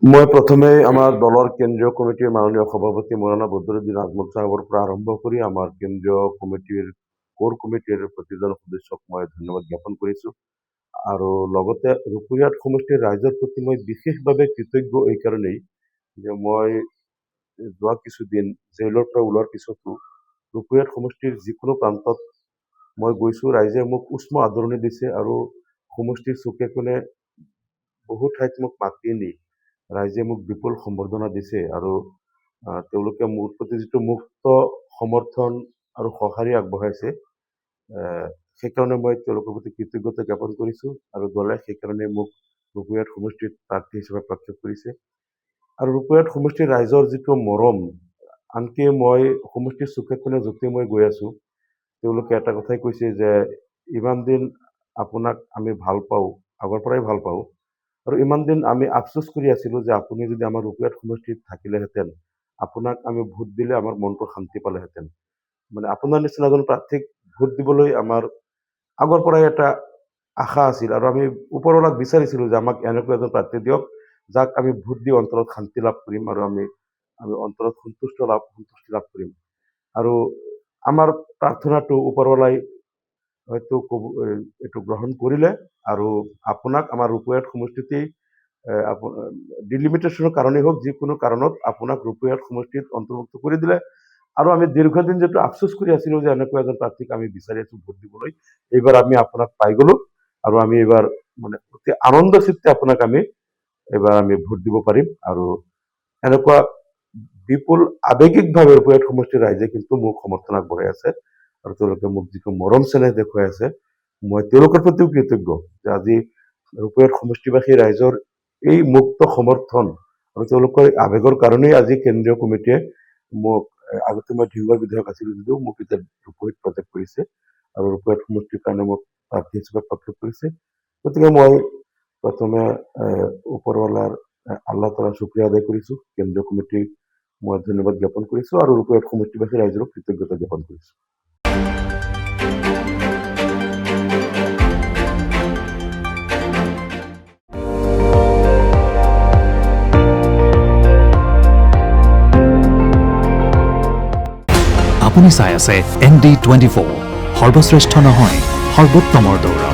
মই প্ৰথমে আমাৰ দলৰ কেন্দ্ৰীয় কমিটিৰ মাননীয় সভাপতি মৌলানা বদৰুদ্দিন আজমল সাহেবৰ পৰা আৰম্ভ কৰি আমাৰ কেন্দ্ৰীয় কমিটিৰ কোৰ কমিটিৰ প্ৰতিজন সদস্যক মই ধন্যবাদ জ্ঞাপন কৰিছোঁ আৰু লগতে ৰূপৈহাট সমষ্টিৰ ৰাইজৰ প্ৰতি মই বিশেষভাৱে কৃতজ্ঞ এই কাৰণেই যে মই যোৱা কিছুদিন জেইলৰ পৰা ওলোৱাৰ পিছতো ৰূপৈহাট সমষ্টিৰ যিকোনো প্ৰান্তত মই গৈছোঁ, ৰাইজে মোক উষ্ম আদৰণি দিছে আৰু সমষ্টিৰ চুকে কোণে বহু ঠাইত মোক মাতি নি ৰাইজে মোক বিপুল সম্বৰ্ধনা দিছে আৰু তেওঁলোকে মোৰ প্ৰতি যিটো মুক্ত সমৰ্থন আৰু সঁহাৰি আগবঢ়াইছে, সেইকাৰণে মই তেওঁলোকৰ প্ৰতি কৃতজ্ঞতা জ্ঞাপন কৰিছোঁ আৰু দলে সেইকাৰণে মোক ৰূপৈহাট সমষ্টিত প্ৰাৰ্থী হিচাপে প্ৰক্ষেপ কৰিছে। আৰু ৰূপৈহাট সমষ্টিৰ ৰাইজৰ যিটো মৰম, আনকি মই সমষ্টিৰ চুকে কোণে য'তে মই গৈ আছোঁ, তেওঁলোকে এটা কথাই কৈছে যে ইমান দিন আপোনাক আমি ভাল পাওঁ, আগৰ পৰাই ভাল পাওঁ, আৰু ইমান দিন আমি আফচোচ কৰি আছিলোঁ যে আপুনি যদি আমাৰ ৰূপৈহাট সমষ্টিত থাকিলেহেঁতেন, আপোনাক আমি ভোট দিলে আমাৰ মনটো শান্তি পালেহেঁতেন। মানে আপোনাৰ নিচিনা এজন প্ৰাৰ্থীক ভোট দিবলৈ আমাৰ আগৰ পৰাই এটা আশা আছিল আৰু আমি ওপৰৱালাক বিচাৰিছিলোঁ যে আমাক এনেকুৱা এজন প্ৰাৰ্থী দিয়ক, যাক আমি ভোট দি অন্তৰত শান্তি লাভ কৰিম আৰু আমি অন্তৰত সন্তুষ্টি লাভ কৰিম। আৰু আমাৰ প্ৰাৰ্থনাটো ওপৰৱালাই হয়তো এইটো গ্ৰহণ কৰিলে আৰু আপোনাক আমাৰ ৰূপৈহাট সমষ্টিতেই ডিলিমিটেশ্যনৰ কাৰণেই হওক, যিকোনো কাৰণত আপোনাক ৰূপৈহাট সমষ্টিত অন্তৰ্ভুক্ত কৰি দিলে আৰু আমি দীৰ্ঘদিন যিটো আফচোচ কৰি আছিলোঁ যে এনেকুৱা এজন প্ৰাৰ্থীক আমি বিচাৰি আছোঁ ভোট দিবলৈ, এইবাৰ আমি আপোনাক পাই গ'লো আৰু আমি এইবাৰ মানে অতি আনন্দ চিত্তে আপোনাক আমি এইবাৰ আমি ভোট দিব পাৰিম। আৰু এনেকুৱা বিপুল আৱেগিকভাৱে ৰূপৈহাট সমষ্টিৰ ৰাইজে কিন্তু মোক সমৰ্থন আগবঢ়াই আছে আৰু তেওঁলোকে মোক যিটো মৰম চেনেহ দেখুৱাই আছে, মই তেওঁলোকৰ প্ৰতিও কৃতজ্ঞ যে আজি ৰূপৈহাট সমষ্টিবাসী ৰাইজৰ এই মুক্ত সমৰ্থন আৰু তেওঁলোকৰ আৱেগৰ কাৰণেই আজি কেন্দ্ৰীয় কমিটিয়ে মোক, আগতে মই ধিংগৰ বিধায়ক আছিলোঁ যদিও মোক এতিয়া ৰূপৈহাট প্ৰজেক্ট কৰিছে আৰু ৰূপৈহাট সমষ্টিৰ কাৰণে মোক প্ৰাৰ্থী হিচাপে প্ৰক্ষেপ কৰিছে। গতিকে মই প্ৰথমে ওপৰৱালাৰ আল্লাহ তাআলাৰ শুক্ৰিয়া আদায় কৰিছোঁ, কেন্দ্ৰীয় কমিটিক মই ধন্যবাদ জ্ঞাপন কৰিছোঁ আৰু ৰূপৈহাট সমষ্টিবাসী ৰাইজক কৃতজ্ঞতা জ্ঞাপন কৰিছোঁ। আপুনি চাই আছে ND24, সৰ্বশ্ৰেষ্ঠ নহয় সৰ্বোত্তমৰ দৌৰ।